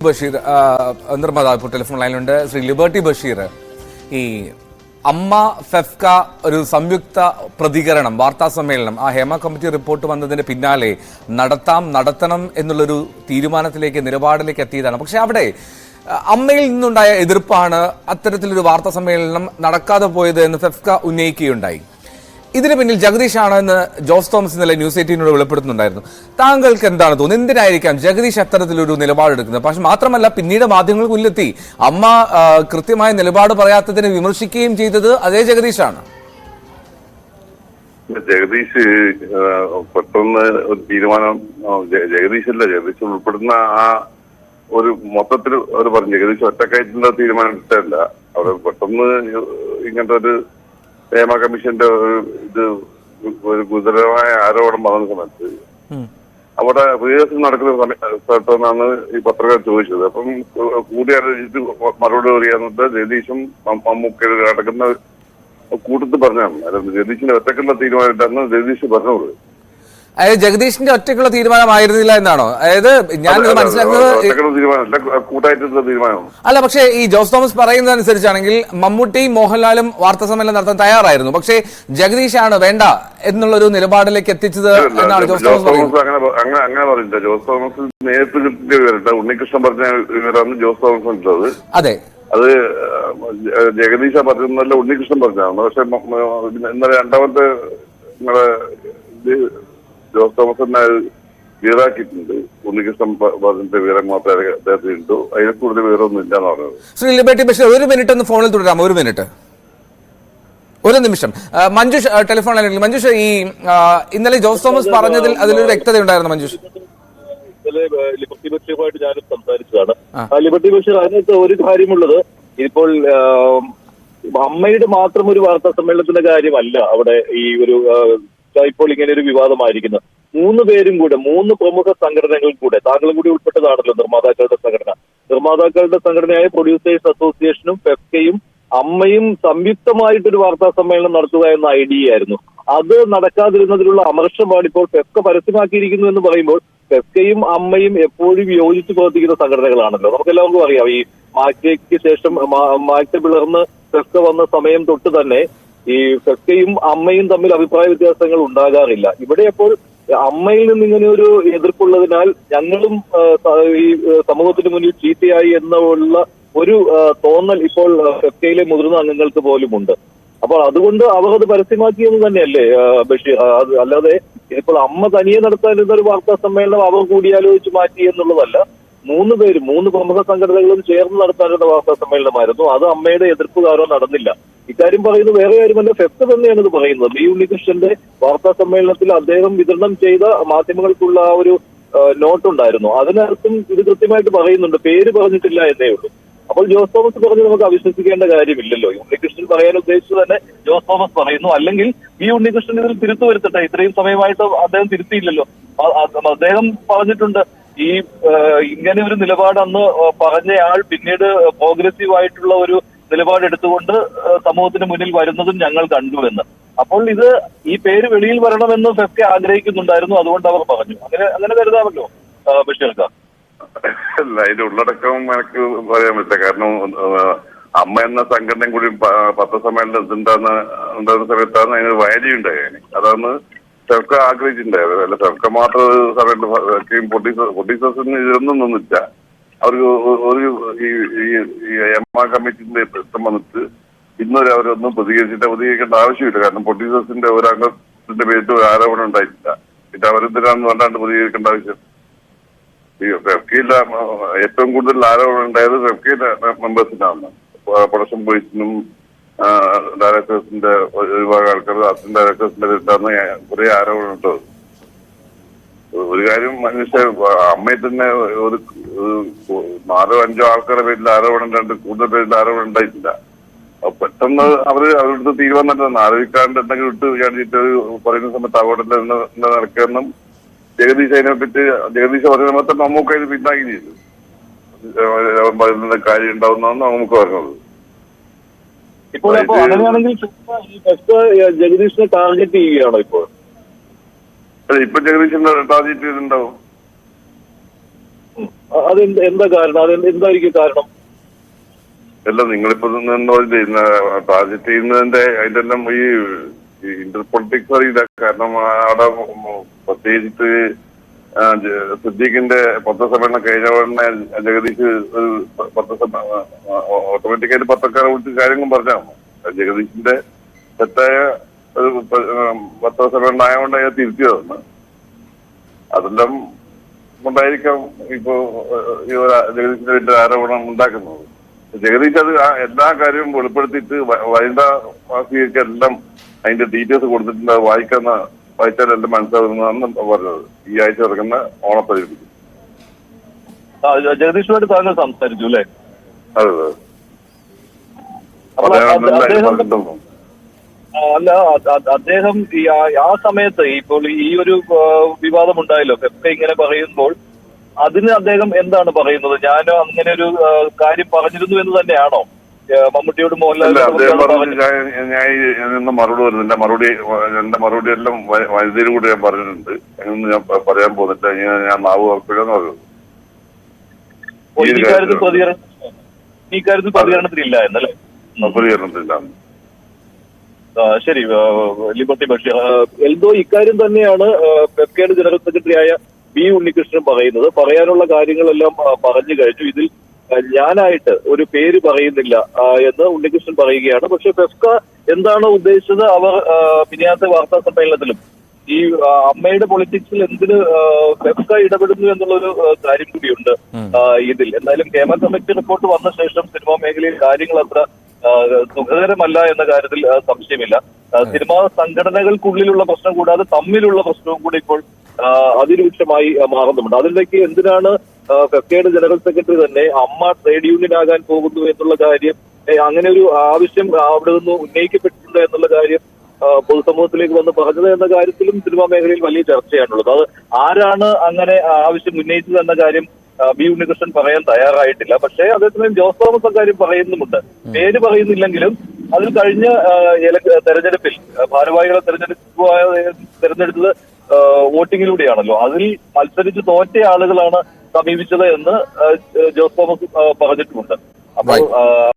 ബഷീർ നിർമ്മത ഇപ്പോൾ telephone ലൈനിലുണ്ട്. Shri liberty Basheer, ഈ അമ്മ ഫെഫ്ക ഒരു സംയുക്ത പ്രതികരണം വാർത്താ സമ്മേളനം ആ ഹേമ കമ്മിറ്റി റിപ്പോർട്ട് വന്നതിന് പിന്നാലെ നടത്തണം എന്നുള്ളൊരു തീരുമാനത്തിലേക്ക് നിലപാടിലേക്ക് എത്തിയതാണ്. പക്ഷെ അവിടെ അമ്മയിൽ നിന്നുണ്ടായ എതിർപ്പാണ് അത്തരത്തിലൊരു വാർത്താ സമ്മേളനം നടക്കാതെ പോയത് എന്ന് ഫെഫ്ക ഉന്നയിക്കുകയുണ്ടായി. ഇതിന് പിന്നിൽ ജഗദീഷാണ് എന്ന് ജോസ് തോമസ് ഇന്നലെ ന്യൂസ് 18 വെളിപ്പെടുത്തുന്നുണ്ടായിരുന്നു. താങ്കൾക്ക് എന്താണ് തോന്നുന്നത്? എന്തിനായിരിക്കാം ജഗദീഷ് അത്തരത്തിലൊരു നിലപാടെടുക്കുന്നത്? പക്ഷെ മാത്രമല്ല, പിന്നീട് മാധ്യമങ്ങൾക്ക് മുന്നിലെത്തി അമ്മ കൃത്യമായ നിലപാട് പറയാത്തതിനെ വിമർശിക്കുകയും ചെയ്തത് അതേ ജഗദീഷാണ്. ജഗദീഷ് പെട്ടെന്ന് ഒരു തീരുമാനം, ജഗദീഷ് ഉൾപ്പെടുന്ന ആ ഒരു മൊത്തത്തിൽ അവർ പറഞ്ഞു. ജഗദീഷ് ഒറ്റക്കയറ്റുന്ന തീരുമാനം എടുത്തല്ല. അവർ പെട്ടെന്ന് ഇങ്ങനത്തെ ഒരു ഹേമ കമ്മീഷന്റെ ഒരു ഗുരുതരമായ ആരോപണം വന്ന സമയത്ത് അവിടെ റിഹേഴ്സൽ നടക്കുന്ന സ്ഥലത്താണ് ഈ പത്രക്കാർ ചോദിച്ചത്. അപ്പം കൂടിയാലോചിച്ച് മറുപടി പറയാന്നിട്ട് ജഗദീഷും മമ്മൂക്കയിൽ നടക്കുന്ന കൂട്ടത്തിൽ പറഞ്ഞാണ്. അല്ലാതെ ജഗദീഷിന്റെ ഒറ്റക്കുള്ള തീരുമാനമായിട്ടാണ് ജഗദീഷ് പറഞ്ഞത്. അതായത് ജഗദീഷിന്റെ ഒറ്റയ്ക്കുള്ള തീരുമാനമായിരുന്നില്ല എന്നാണോ? അതായത് ഞാൻ മനസ്സിലാക്കുന്നത് അല്ല, പക്ഷേ ഈ ജോസ് തോമസ് പറയുന്നതനുസരിച്ചാണെങ്കിൽ മമ്മൂട്ടിയും മോഹൻലാലും വാർത്താ സമ്മേളനം നടത്താൻ തയ്യാറായിരുന്നു. പക്ഷേ ജഗദീഷാണ് വേണ്ട എന്നുള്ളൊരു നിലപാടിലേക്ക് എത്തിച്ചത് എന്നാണ് ജോസ് തോമസ് പറയുന്നത്. അങ്ങനെ പറഞ്ഞില്ല. ജോസ് തോമസ് നേരിട്ട് കിട്ടിയ വിവരമില്ല. ഉണ്ണികൃഷ്ണൻ പറഞ്ഞ വിവരമാണ് ജോസ് തോമസ് പറഞ്ഞത്. അതെ, അത് ജഗദീഷ പറഞ്ഞതല്ല, ഉണ്ണികൃഷ്ണൻ പറഞ്ഞതാണ്. പക്ഷെ ഇന്നലെ രണ്ടാമത്തെ നിങ്ങളെ ജോസ് തോമസ് തന്നെ ഈടാക്കിയിട്ടുണ്ട്. ഉണ്ണികൃഷ്ണൻ പറഞ്ഞ വിവരം മാത്രമേ അദ്ദേഹത്തിന് ഉണ്ടോ, അതിനെ കൂടുതൽ വിവരമൊന്നും ഇല്ലാന്ന് പറഞ്ഞത്. ശ്രീ ലിബർട്ടി ബഷീർ, ഒരു മിനിറ്റ് ഒന്ന് ഫോണിൽ തുടരാം. ഒരു നിമിഷം. മഞ്ജുഷ് ടെലിഫോൺ ലൈനിൽ. മഞ്ജുഷ്, ഈ ഇന്നലെ ജോസ് തോമസ് പറഞ്ഞതിൽ അതിലൊരു വ്യക്തത ഉണ്ടായിരുന്നു. മഞ്ജുഷ്, ലിബർട്ടി ബഷീറുമായിട്ട് ഞാനും സംസാരിച്ചതാണ്. ലിബർട്ടി ബഷീർ, അതിനകത്ത് ഒരു കാര്യമുള്ളത്, ഇപ്പോൾ അമ്മയുടെ മാത്രം ഒരു വാർത്താ സമ്മേളനത്തിന്റെ കാര്യമല്ല അവിടെ ഈ ഒരു ഇപ്പോൾ ഇങ്ങനെ ഒരു വിവാദമായിരിക്കുന്നത്. 3 പേരും കൂടെ, 3 പ്രമുഖ സംഘടനകൾ കൂടെ, താങ്കളും കൂടി ഉൾപ്പെട്ടതാണല്ലോ നിർമ്മാതാക്കളുടെ സംഘടനയായ പ്രൊഡ്യൂസേഴ്സ് അസോസിയേഷനും ഫെഫ്കയും അമ്മയും സംയുക്തമായിട്ടൊരു വാർത്താ സമ്മേളനം നടത്തുക എന്ന ഐഡിയ ആയിരുന്നു. അത് നടക്കാതിരുന്നതിലുള്ള അമർഷമാണ് ഇപ്പോൾ ഫെഫ്ക പരസ്യമാക്കിയിരിക്കുന്നു എന്ന് പറയുമ്പോൾ ഫെഫ്കയും അമ്മയും എപ്പോഴും യോജിച്ച് പ്രവർത്തിക്കുന്ന സംഘടനകളാണല്ലോ. നമുക്കെല്ലാവർക്കും അറിയാം, ഈ മാറ്റയ്ക്ക് ശേഷം മാറ്റ പിളർന്ന് ഫെഫ്ക വന്ന സമയം തൊട്ട് തന്നെ ഈ ഫെഫ്കയും അമ്മയും തമ്മിൽ അഭിപ്രായ വ്യത്യാസങ്ങൾ ഉണ്ടാകാറില്ല. ഇവിടെ അപ്പോൾ അമ്മയിൽ നിന്ന് ഇങ്ങനെ ഒരു എതിർപ്പുള്ളതിനാൽ ഞങ്ങളും ഈ സമൂഹത്തിന് മുന്നിൽ ചീത്തയായി എന്നുള്ള ഒരു തോന്നൽ ഇപ്പോൾ ഫെഫ്കയിലെ മുതിർന്ന അംഗങ്ങൾക്ക് പോലും ഉണ്ട്. അപ്പോൾ അതുകൊണ്ട് അവർ അത് പരസ്യമാക്കിയെന്ന് തന്നെയല്ലേ ബഷീർ? അല്ലാതെ ഇതിപ്പോൾ അമ്മ തനിയെ നടത്താനിരുന്ന ഒരു വാർത്താ സമ്മേളനം അവർ കൂടിയാലോചിച്ച് മാറ്റി എന്നുള്ളതല്ല. 3 പേരും 3 പ്രമുഖ സംഘടനകളും ചേർന്ന് നടത്താനുള്ള വാർത്താ സമ്മേളനമായിരുന്നു. അത് അമ്മയുടെ എതിർപ്പ് കാരണം നടന്നില്ല. ഇക്കാര്യം പറയുന്നത് വേറെ കാര്യമല്ല, ഫെഫ്ക തന്നെയാണ് ഇത് പറയുന്നത്. ബി ഉണ്ണികൃഷ്ണന്റെ വാർത്താ സമ്മേളനത്തിൽ അദ്ദേഹം വിതരണം ചെയ്ത മാധ്യമങ്ങൾക്കുള്ള ആ ഒരു നോട്ടുണ്ടായിരുന്നു. അതിനകത്തും ഇത് കൃത്യമായിട്ട് പറയുന്നുണ്ട്, പേര് പറഞ്ഞിട്ടില്ല എന്നേ ഉള്ളൂ. അപ്പോൾ ജോസ് തോമസ് പറഞ്ഞ് നമുക്ക് അവിശ്വസിക്കേണ്ട കാര്യമില്ലല്ലോ. ഉണ്ണികൃഷ്ണൻ പറയാൻ ഉദ്ദേശിച്ചത് തന്നെ ജോസ് തോമസ് പറയുന്നു. അല്ലെങ്കിൽ ഈ ഉണ്ണികൃഷ്ണൻ ഇതിൽ തിരുത്തു വരുത്തട്ടെ. ഇത്രയും സമയമായിട്ട് അദ്ദേഹം തിരുത്തിയില്ലല്ലോ. അദ്ദേഹം പറഞ്ഞിട്ടുണ്ട്, ഈ ഇങ്ങനെ ഒരു നിലപാട് അന്ന് പറഞ്ഞയാൾ പിന്നീട് പ്രോഗ്രസീവ് ആയിട്ടുള്ള ഒരു നിലപാടെടുത്തുകൊണ്ട് സമൂഹത്തിന് മുന്നിൽ വരുന്നതും ഞങ്ങൾ കണ്ടുവെന്ന്. അപ്പോൾ ഇത് ഈ പേര് വെളിയിൽ വരണമെന്ന് ഫെഫ്ക ആഗ്രഹിക്കുന്നുണ്ടായിരുന്നു. അതുകൊണ്ട് അവർ പറഞ്ഞു. അങ്ങനെ കരുതാമല്ലോ ബഷീർക്ക? അല്ല, അതിന്റെ ഉള്ളടക്കം എനിക്ക് പറയാൻ പറ്റില്ല. കാരണം അമ്മ എന്ന സംഘടനയും കൂടി പത്രസമ്മേളനം ഉണ്ടാകുന്ന സമയത്താണ് അതിന് വാല്യൂ ഉണ്ടായത്. അതാണ് ഫെഫ്ക ആഗ്രഹിച്ചിട്ടുണ്ടായത്. അല്ല, ഫെഫ്ക മാത്രം പ്രൊഡ്യൂസേഴ്സിന് ഇതൊന്നും നിന്നില്ല. അവർക്ക് ഈ എമ്മ കമ്മിറ്റിന്റെ പ്രശ്നം വന്നിട്ട് ഇന്നുവരെ അവരൊന്നും പ്രതികരിക്കേണ്ട ആവശ്യമില്ല. കാരണം പ്രൊഡ്യൂസേഴ്സിന്റെ ഒരു അംഗത്തിന്റെ പേരിൽ ഒരു ആരോപണം ഉണ്ടായിട്ടില്ല. പിന്നെ അവരെന്തിനാണെന്ന് പറഞ്ഞാണ്ട് പ്രതികരിക്കേണ്ട ആവശ്യം? ഈ ഫെഫ്കയിലെ ഏറ്റവും കൂടുതൽ ആരോപണം ഉണ്ടായത് ഫെഫ്കയിലെ മെമ്പേഴ്സിനാണ്. പ്രൊഡക്ഷൻ ബോയ്സിനും ഡയറക്ടേഴ്സിന്റെ ഒരുപാട് ആൾക്കാർ അസിസ്റ്റന്റ് ഡയറക്ടേഴ്സിന്റെ പേരിലാണ് കുറെ ആരോപണം ഉണ്ടത്. ഒരു കാര്യം അമ്മയിൽ തന്നെ ഒരു 4-5 ആൾക്കാരുടെ പേരിൽ ആരോപണം കൂടുതൽ പേരിൽ ആരോപണം ഉണ്ടായിട്ടില്ല. പെട്ടെന്ന് അവരുടെ തീരുമാനം ആലോചിക്കാണ്ട് എന്തെങ്കിലും ഇട്ട് വിചാരിച്ചിട്ട് പറയുന്ന സമയത്ത് അവിടെ നടക്കണം. ജഗദീഷ് അതിനെപ്പറ്റി പറയുന്ന സമയത്ത് നമുക്ക് അതിന് പിന്നാക്കി ചെയ്തു പറയുന്ന കാര്യം ഉണ്ടാവുന്നതാണ് നമുക്ക് പറഞ്ഞത്. ഇപ്പോൾ അങ്ങനെയാണെങ്കിൽ ജഗദീഷിനെ ടാർഗറ്റ് ചെയ്യുകയാണോ ഇപ്പോൾ? ഇപ്പൊ ജഗദീഷിന്റെ ടാർഗറ്റ് ചെയ്തിട്ടുണ്ടാവും. എന്താ കാരണം? എന്തായിരിക്കും കാരണം? അല്ല, നിങ്ങളിപ്പോ ടാർഗറ്റ് ചെയ്യുന്നതിന്റെ അതിന്റെ എല്ലാം ഈ ഇന്റർ പൊളിറ്റിക്സ് അറിയില്ല. കാരണം അവിടെ പ്രത്യേകിച്ച് സിദ്ദീഖിന്റെ പത്രസമ്മേളനം കഴിഞ്ഞ ഉടനെ ജഗദീഷ് ഓട്ടോമാറ്റിക്കായിട്ട് പത്രക്കാരെ വിളിച്ച് കാര്യങ്ങൾ പറഞ്ഞാണ്. ജഗദീഷിന്റെ തെറ്റായ ഒരു പത്രസമ്മേളനം ആയതുകൊണ്ട് ഞാൻ തിരിച്ചു തന്നു. അതെല്ലാം കൊണ്ടായിരിക്കാം ഇപ്പോ ജഗദീഷിന്റെ വലിയ ആരോപണം ഉണ്ടാക്കുന്നത്. ജഗദീഷ് അത് എല്ലാ കാര്യവും വെളിപ്പെടുത്തിയിട്ട് വനിതാ മാസികയ്ക്കെല്ലാം അതിന്റെ ഡീറ്റെയിൽസ് കൊടുത്തിട്ടുണ്ട്. വായിച്ചാൽ എല്ലാം മനസ്സിലാവുന്നതാണ് പറഞ്ഞത്. ഈ ആഴ്ച ഇറങ്ങുന്ന ഓണപ്പതിപ്പിൽ ജഗദീഷുമായിട്ട് താങ്കൾ സംസാരിച്ചു അല്ലേ? അതെ അല്ല, അദ്ദേഹം ആ സമയത്ത് ഇപ്പോൾ ഈ ഒരു വിവാദം ഉണ്ടായല്ലോ, ഫെഫ്ക ഇങ്ങനെ പറയുമ്പോൾ അതിന് അദ്ദേഹം എന്താണ് പറയുന്നത്? ഞാൻ അങ്ങനെ ഒരു കാര്യം പറഞ്ഞിരുന്നു എന്ന് തന്നെയാണോ മമ്മൂട്ടിയോട് മോഹൻലാൽ? ഞാൻ മറുപടി വരുന്നില്ല. എന്റെ മറുപടി എല്ലാം വനിതയിൽ കൂടെ ഞാൻ പറഞ്ഞിട്ടുണ്ട്. അങ്ങനൊന്നും ഞാൻ പറയാൻ പോകുന്നില്ല. ഞാൻ നാവ് ഉറപ്പില്ലെന്ന് പറയുന്നത്. ഈ കാര്യത്തിൽ പ്രതികരണത്തിലില്ല എന്നല്ലേ? പ്രതികരണത്തില്ല. ശരി, ലിബർട്ടി ബഷീർ. എൽദോ ഇക്കാര്യം തന്നെയാണ് ഫെഫ്കയുടെ ജനറൽ സെക്രട്ടറിയായ ബി ഉണ്ണികൃഷ്ണൻ പറയുന്നത്. പറയാനുള്ള കാര്യങ്ങളെല്ലാം പറഞ്ഞു കഴിഞ്ഞു. ഇതിൽ ഞാനായിട്ട് ഒരു പേര് പറയുന്നില്ല എന്ന് ഉണ്ണികൃഷ്ണൻ പറയുകയാണ്. പക്ഷെ ഫെഫ്ക എന്താണ് ഉദ്ദേശിച്ചത്? അവർ മിനിയാത്തെ വാർത്താ സമ്മേളനത്തിലും ഈ അമ്മയുടെ പൊളിറ്റിക്സിൽ എന്തിന് ഫെഫ്ക ഇടപെടുന്നു എന്നുള്ളൊരു കാര്യം കൂടിയുണ്ട് ഇതിൽ. എന്തായാലും ഹേമ കമ്മിറ്റി റിപ്പോർട്ട് വന്ന ശേഷം സിനിമാ മേഖലയിൽ കാര്യങ്ങൾ അത്ര സുഖകരമല്ല എന്ന കാര്യത്തിൽ സംശയമില്ല. സിനിമാ സംഘടനകൾക്കുള്ളിലുള്ള പ്രശ്നം കൂടാതെ തമ്മിലുള്ള പ്രശ്നവും കൂടി ഇപ്പോൾ അതിരൂക്ഷമായി മാറുന്നുണ്ട്. അതിലേക്ക് എന്തിനാണ് ഫെഫ്കയുടെ ജനറൽ സെക്രട്ടറി തന്നെ അമ്മ ട്രേഡ് യൂണിയൻ ആകാൻ പോകുന്നു എന്നുള്ള കാര്യം, അങ്ങനെ ഒരു ആവശ്യം അവിടെ നിന്ന് ഉന്നയിക്കപ്പെട്ടിട്ടുണ്ട് എന്നുള്ള കാര്യം പൊതുസമൂഹത്തിലേക്ക് വന്ന് പറഞ്ഞത് എന്ന കാര്യത്തിലും സിനിമാ മേഖലയിൽ വലിയ ചർച്ചയാണുള്ളത്. അത് ആരാണ് അങ്ങനെ ആവശ്യം ഉന്നയിച്ചത് എന്ന കാര്യം ബി ഉണ്ണികൃഷ്ണൻ പറയാൻ തയ്യാറായിട്ടില്ല. പക്ഷേ അതേസമയം ജോസ് തോമസ് അക്കാര്യം പറയുന്നുമുണ്ട്. പേര് പറയുന്നില്ലെങ്കിലും അതിൽ കഴിഞ്ഞ തെരഞ്ഞെടുപ്പിൽ ഭാരവാഹികളെ തെരഞ്ഞെടുത്തത് വോട്ടിങ്ങിലൂടെയാണല്ലോ. അതിൽ മത്സരിച്ച് തോറ്റ ആളുകളാണ് സമീപിച്ചത് എന്ന് ജോസ് തോമസ് പറഞ്ഞിട്ടുമുണ്ട്. അപ്പോൾ